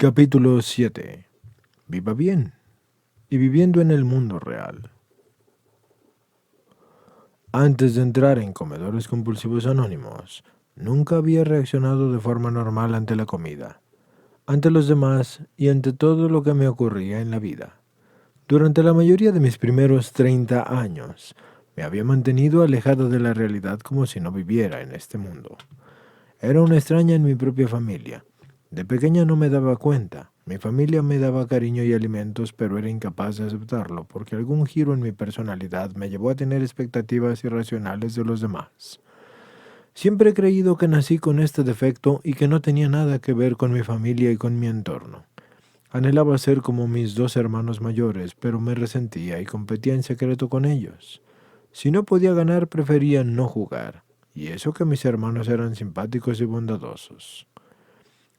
Capítulo 7. Viva bien y viviendo en el mundo real. Antes de entrar en Comedores Compulsivos Anónimos, nunca había reaccionado de forma normal ante la comida, ante los demás y ante todo lo que me ocurría en la vida. Durante la mayoría de mis primeros 30 años, me había mantenido alejado de la realidad como si no viviera en este mundo. Era una extraña en mi propia familia. De pequeña no me daba cuenta. Mi familia me daba cariño y alimentos, pero era incapaz de aceptarlo porque algún giro en mi personalidad me llevó a tener expectativas irracionales de los demás. Siempre he creído que nací con este defecto y que no tenía nada que ver con mi familia y con mi entorno. Anhelaba ser como mis dos hermanos mayores, pero me resentía y competía en secreto con ellos. Si no podía ganar, prefería no jugar, y eso que mis hermanos eran simpáticos y bondadosos.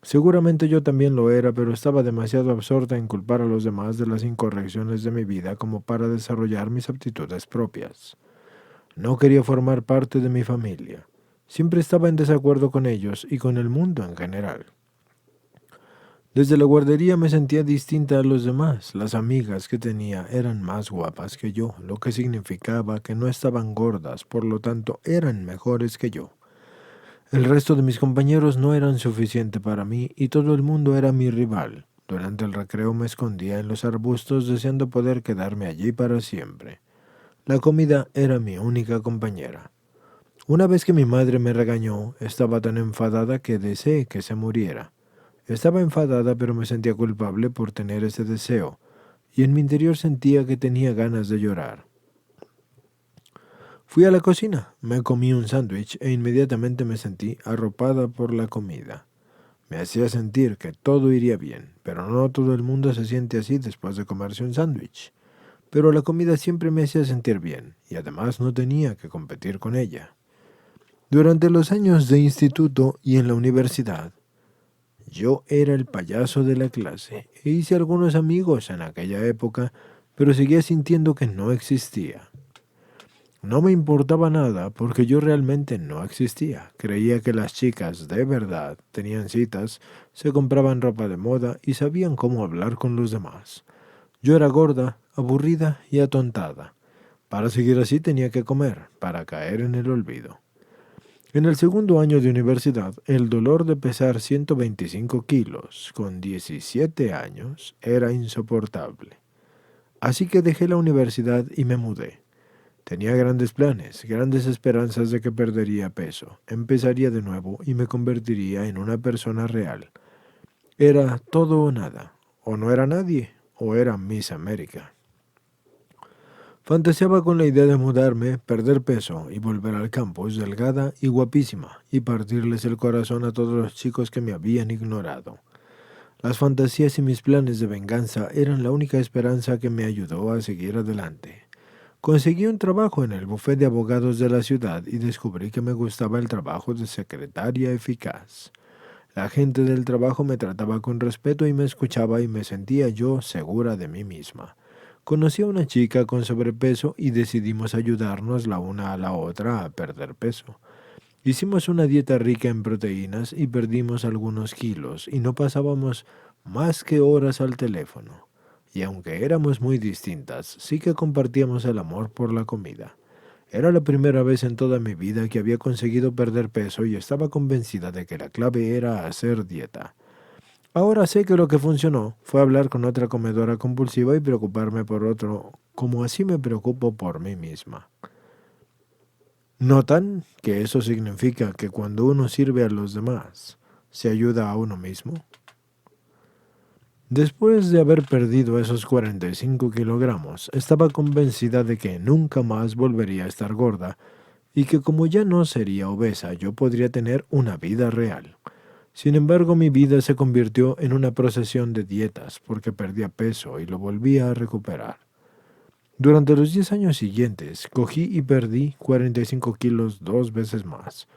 Seguramente yo también lo era, pero estaba demasiado absorta en culpar a los demás de las incorrecciones de mi vida como para desarrollar mis aptitudes propias. No quería formar parte de mi familia. Siempre estaba en desacuerdo con ellos y con el mundo en general. Desde la guardería me sentía distinta a los demás. Las amigas que tenía eran más guapas que yo, lo que significaba que no estaban gordas, por lo tanto eran mejores que yo. El resto de mis compañeros no eran suficiente para mí y todo el mundo era mi rival. Durante el recreo me escondía en los arbustos deseando poder quedarme allí para siempre. La comida era mi única compañera. Una vez que mi madre me regañó, estaba tan enfadada que deseé que se muriera. Estaba enfadada, pero me sentía culpable por tener ese deseo, y en mi interior sentía que tenía ganas de llorar. Fui a la cocina, me comí un sándwich e inmediatamente me sentí arropada por la comida. Me hacía sentir que todo iría bien, pero no todo el mundo se siente así después de comerse un sándwich. Pero la comida siempre me hacía sentir bien, y además no tenía que competir con ella. Durante los años de instituto y en la universidad, yo era el payaso de la clase e hice algunos amigos en aquella época, pero seguía sintiendo que no existía. No me importaba nada porque yo realmente no existía. Creía que las chicas de verdad tenían citas, se compraban ropa de moda y sabían cómo hablar con los demás. Yo era gorda, aburrida y atontada. Para seguir así tenía que comer, para caer en el olvido. En el segundo año de universidad, el dolor de pesar 125 kilos con 17 años era insoportable. Así que dejé la universidad y me mudé. Tenía grandes planes, grandes esperanzas de que perdería peso, empezaría de nuevo y me convertiría en una persona real. Era todo o nada, o no era nadie, o era Miss América. Fantaseaba con la idea de mudarme, perder peso y volver al campus delgada y guapísima y partirles el corazón a todos los chicos que me habían ignorado. Las fantasías y mis planes de venganza eran la única esperanza que me ayudó a seguir adelante. Conseguí un trabajo en el bufete de abogados de la ciudad y descubrí que me gustaba el trabajo de secretaria eficaz. La gente del trabajo me trataba con respeto y me escuchaba y me sentía yo segura de mí misma. Conocí a una chica con sobrepeso y decidimos ayudarnos la una a la otra a perder peso. Hicimos una dieta rica en proteínas y perdimos algunos kilos y no pasábamos más que horas al teléfono. Y aunque éramos muy distintas, sí que compartíamos el amor por la comida. Era la primera vez en toda mi vida que había conseguido perder peso y estaba convencida de que la clave era hacer dieta. Ahora sé que lo que funcionó fue hablar con otra comedora compulsiva y preocuparme por otro, como así me preocupo por mí misma. ¿Notan que eso significa que cuando uno sirve a los demás, se ayuda a uno mismo? Después de haber perdido esos 45 kilogramos, estaba convencida de que nunca más volvería a estar gorda y que como ya no sería obesa, yo podría tener una vida real. Sin embargo, mi vida se convirtió en una procesión de dietas porque perdía peso y lo volvía a recuperar. Durante los 10 años siguientes, cogí y perdí 45 kilos 2 veces más.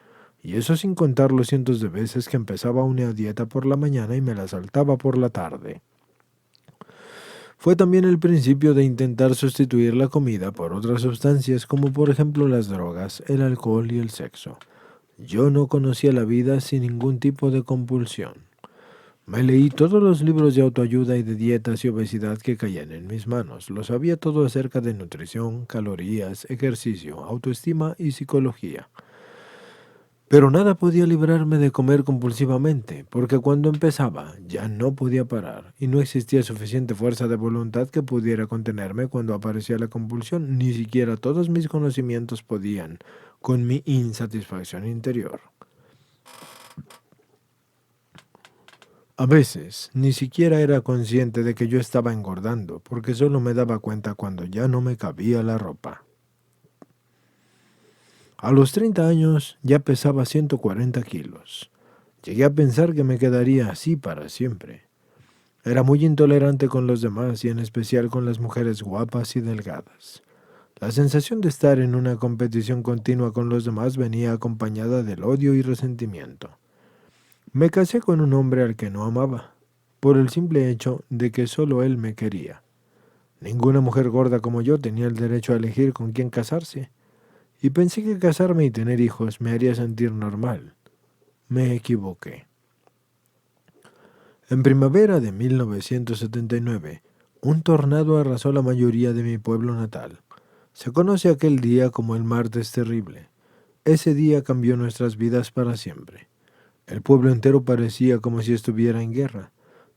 Y eso sin contar los cientos de veces que empezaba una dieta por la mañana y me la saltaba por la tarde. Fue también el principio de intentar sustituir la comida por otras sustancias como por ejemplo las drogas, el alcohol y el sexo. Yo no conocía la vida sin ningún tipo de compulsión. Me leí todos los libros de autoayuda y de dietas y obesidad que caían en mis manos. Lo sabía todo acerca de nutrición, calorías, ejercicio, autoestima y psicología. Pero nada podía librarme de comer compulsivamente, porque cuando empezaba ya no podía parar y no existía suficiente fuerza de voluntad que pudiera contenerme cuando aparecía la compulsión. Ni siquiera todos mis conocimientos podían con mi insatisfacción interior. A veces ni siquiera era consciente de que yo estaba engordando, porque solo me daba cuenta cuando ya no me cabía la ropa. A los 30 años ya pesaba 140 kilos. Llegué a pensar que me quedaría así para siempre. Era muy intolerante con los demás y en especial con las mujeres guapas y delgadas. La sensación de estar en una competición continua con los demás venía acompañada del odio y resentimiento. Me casé con un hombre al que no amaba, por el simple hecho de que solo él me quería. Ninguna mujer gorda como yo tenía el derecho a elegir con quién casarse, y pensé que casarme y tener hijos me haría sentir normal. Me equivoqué. En primavera de 1979, un tornado arrasó la mayoría de mi pueblo natal. Se conoce aquel día como el Martes Terrible. Ese día cambió nuestras vidas para siempre. El pueblo entero parecía como si estuviera en guerra.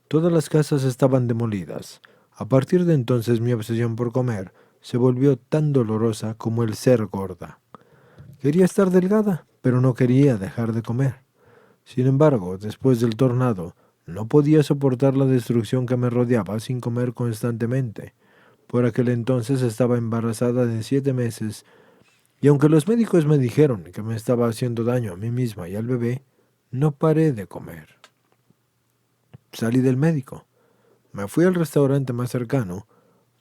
Todas las casas estaban demolidas. A partir de entonces mi obsesión por comer se volvió tan dolorosa como el ser gorda. Quería estar delgada, pero no quería dejar de comer. Sin embargo, después del tornado, no podía soportar la destrucción que me rodeaba sin comer constantemente. Por aquel entonces estaba embarazada de 7 meses, y aunque los médicos me dijeron que me estaba haciendo daño a mí misma y al bebé, no paré de comer. Salí del médico. Me fui al restaurante más cercano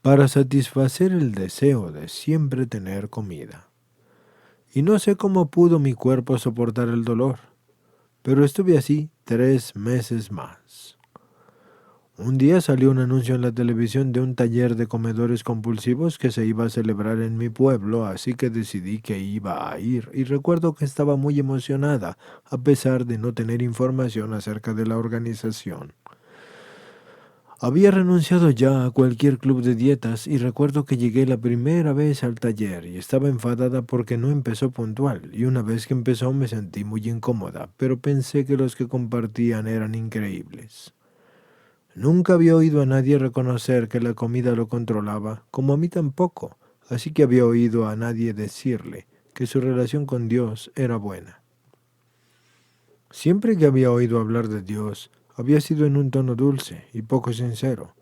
para satisfacer el deseo de siempre tener comida. Y no sé cómo pudo mi cuerpo soportar el dolor, pero estuve así 3 meses más. Un día salió un anuncio en la televisión de un taller de comedores compulsivos que se iba a celebrar en mi pueblo, así que decidí que iba a ir, y recuerdo que estaba muy emocionada, a pesar de no tener información acerca de la organización. Había renunciado ya a cualquier club de dietas y recuerdo que llegué la primera vez al taller y estaba enfadada porque no empezó puntual, y una vez que empezó me sentí muy incómoda, pero pensé que los que compartían eran increíbles. Nunca había oído a nadie reconocer que la comida lo controlaba, como a mí tampoco, así que había oído a nadie decirle que su relación con Dios era buena. Siempre que había oído hablar de Dios, había sido en un tono dulce y poco sincero,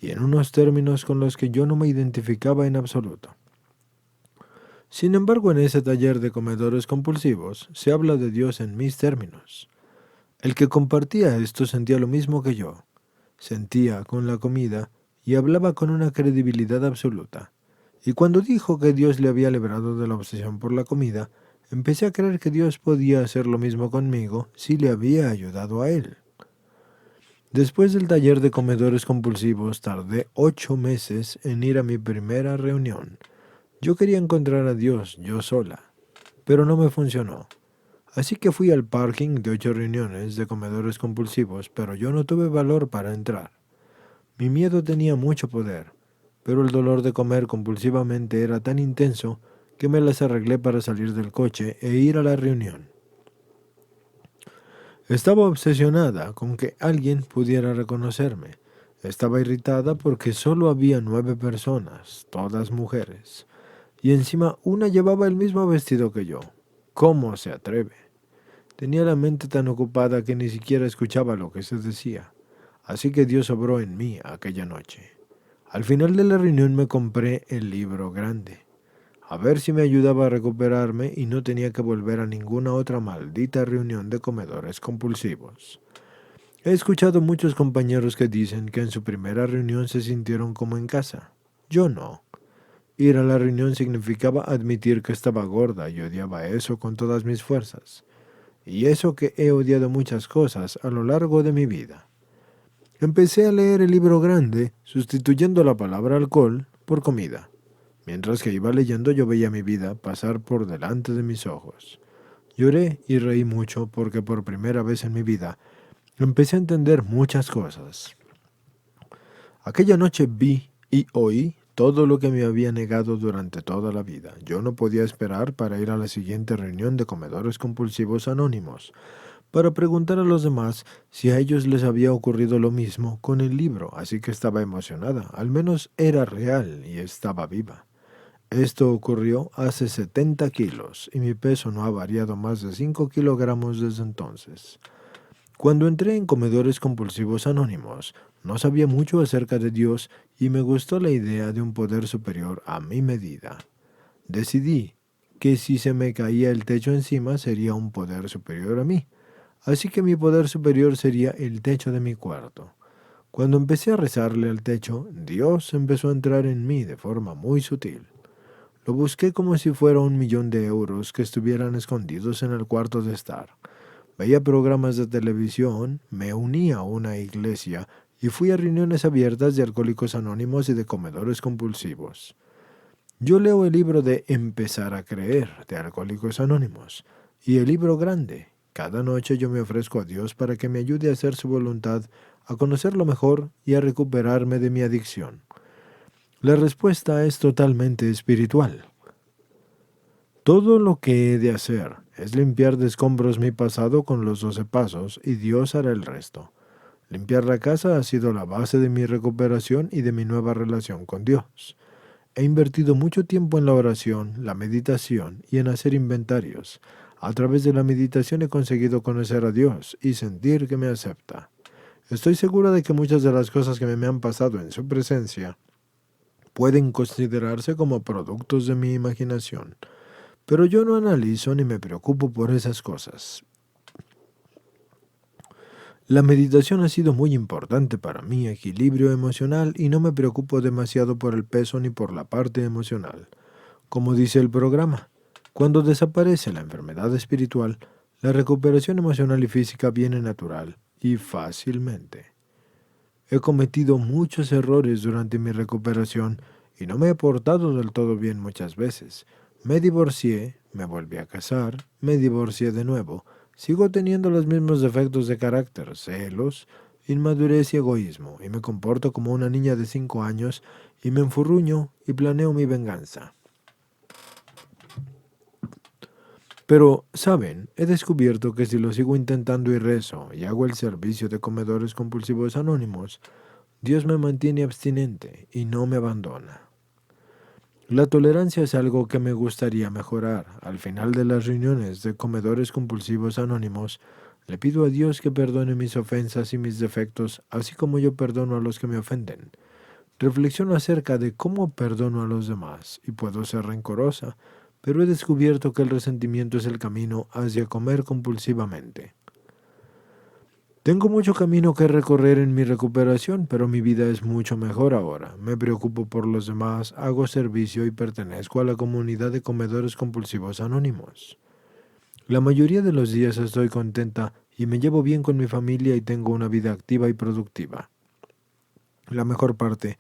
y en unos términos con los que yo no me identificaba en absoluto. Sin embargo, en ese taller de comedores compulsivos se habla de Dios en mis términos. El que compartía esto sentía lo mismo que yo. Sentía con la comida y hablaba con una credibilidad absoluta. Y cuando dijo que Dios le había librado de la obsesión por la comida, empecé a creer que Dios podía hacer lo mismo conmigo si le había ayudado a él. Después del taller de comedores compulsivos, tardé 8 meses en ir a mi primera reunión. Yo quería encontrar a Dios yo sola, pero no me funcionó. Así que fui al parking de 8 reuniones de comedores compulsivos, pero yo no tuve valor para entrar. Mi miedo tenía mucho poder, pero el dolor de comer compulsivamente era tan intenso que me las arreglé para salir del coche e ir a la reunión. Estaba obsesionada con que alguien pudiera reconocerme. Estaba irritada porque solo había 9 personas, todas mujeres, y encima una llevaba el mismo vestido que yo. ¿Cómo se atreve? Tenía la mente tan ocupada que ni siquiera escuchaba lo que se decía. Así que Dios obró en mí aquella noche. Al final de la reunión me compré el libro grande, a ver si me ayudaba a recuperarme y no tenía que volver a ninguna otra maldita reunión de comedores compulsivos. He escuchado muchos compañeros que dicen que en su primera reunión se sintieron como en casa. Yo no. Ir a la reunión significaba admitir que estaba gorda y odiaba eso con todas mis fuerzas. Y eso que he odiado muchas cosas a lo largo de mi vida. Empecé a leer el libro grande, sustituyendo la palabra alcohol por comida. Mientras que iba leyendo yo veía mi vida pasar por delante de mis ojos. Lloré y reí mucho porque por primera vez en mi vida empecé a entender muchas cosas. Aquella noche vi y oí todo lo que me había negado durante toda la vida. Yo no podía esperar para ir a la siguiente reunión de comedores compulsivos anónimos, para preguntar a los demás si a ellos les había ocurrido lo mismo con el libro, así que estaba emocionada. Al menos era real y estaba viva. Esto ocurrió hace 70 kilos y mi peso no ha variado más de 5 kilogramos desde entonces. Cuando entré en comedores compulsivos anónimos, no sabía mucho acerca de Dios y me gustó la idea de un poder superior a mi medida. Decidí que si se me caía el techo encima sería un poder superior a mí, así que mi poder superior sería el techo de mi cuarto. Cuando empecé a rezarle al techo, Dios empezó a entrar en mí de forma muy sutil. Lo busqué como si fuera 1 millón de euros que estuvieran escondidos en el cuarto de estar. Veía programas de televisión, me uní a una iglesia y fui a reuniones abiertas de Alcohólicos Anónimos y de comedores compulsivos. Yo leo el libro de Empezar a Creer de Alcohólicos Anónimos y el libro grande. Cada noche yo me ofrezco a Dios para que me ayude a hacer su voluntad, a conocerlo mejor y a recuperarme de mi adicción. La respuesta es totalmente espiritual. Todo lo que he de hacer es limpiar de escombros mi pasado con los 12 pasos y Dios hará el resto. Limpiar la casa ha sido la base de mi recuperación y de mi nueva relación con Dios. He invertido mucho tiempo en la oración, la meditación y en hacer inventarios. A través de la meditación he conseguido conocer a Dios y sentir que me acepta. Estoy segura de que muchas de las cosas que me han pasado en su presencia pueden considerarse como productos de mi imaginación. Pero yo no analizo ni me preocupo por esas cosas. La meditación ha sido muy importante para mi equilibrio emocional y no me preocupo demasiado por el peso ni por la parte emocional. Como dice el programa, cuando desaparece la enfermedad espiritual, la recuperación emocional y física viene natural y fácilmente. He cometido muchos errores durante mi recuperación y no me he portado del todo bien muchas veces. Me divorcié, me volví a casar, me divorcié de nuevo. Sigo teniendo los mismos defectos de carácter, celos, inmadurez y egoísmo, y me comporto como una niña de 5 años y me enfurruño y planeo mi venganza. Pero, ¿saben? He descubierto que si lo sigo intentando y rezo y hago el servicio de comedores compulsivos anónimos, Dios me mantiene abstinente y no me abandona. La tolerancia es algo que me gustaría mejorar. Al final de las reuniones de comedores compulsivos anónimos, le pido a Dios que perdone mis ofensas y mis defectos, así como yo perdono a los que me ofenden. Reflexiono acerca de cómo perdono a los demás y puedo ser rencorosa, pero he descubierto que el resentimiento es el camino hacia comer compulsivamente. Tengo mucho camino que recorrer en mi recuperación, pero mi vida es mucho mejor ahora. Me preocupo por los demás, hago servicio y pertenezco a la comunidad de comedores compulsivos anónimos. La mayoría de los días estoy contenta y me llevo bien con mi familia y tengo una vida activa y productiva. La mejor parte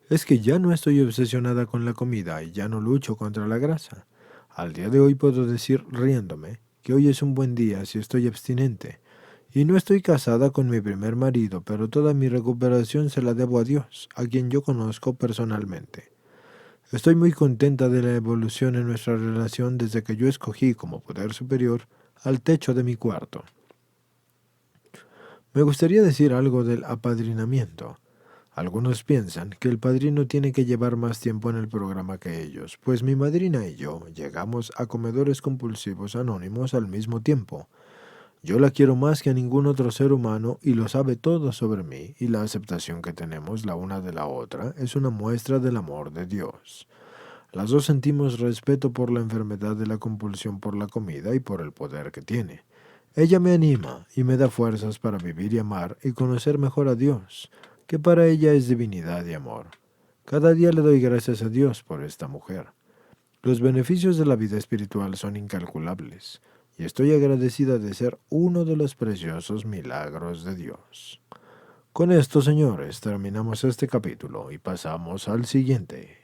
es que ya no estoy obsesionada con la comida y ya no lucho contra la grasa. Al día de hoy puedo decir, riéndome, que hoy es un buen día si estoy abstinente. Y no estoy casada con mi primer marido, pero toda mi recuperación se la debo a Dios, a quien yo conozco personalmente. Estoy muy contenta de la evolución en nuestra relación desde que yo escogí como poder superior al techo de mi cuarto. Me gustaría decir algo del apadrinamiento. Algunos piensan que el padrino tiene que llevar más tiempo en el programa que ellos, pues mi madrina y yo llegamos a comedores compulsivos anónimos al mismo tiempo. Yo la quiero más que a ningún otro ser humano y lo sabe todo sobre mí, y la aceptación que tenemos la una de la otra es una muestra del amor de Dios. Las dos sentimos respeto por la enfermedad de la compulsión por la comida y por el poder que tiene. Ella me anima y me da fuerzas para vivir y amar y conocer mejor a Dios, que para ella es divinidad y amor. Cada día le doy gracias a Dios por esta mujer. Los beneficios de la vida espiritual son incalculables, y estoy agradecida de ser uno de los preciosos milagros de Dios. Con esto, señores, terminamos este capítulo y pasamos al siguiente.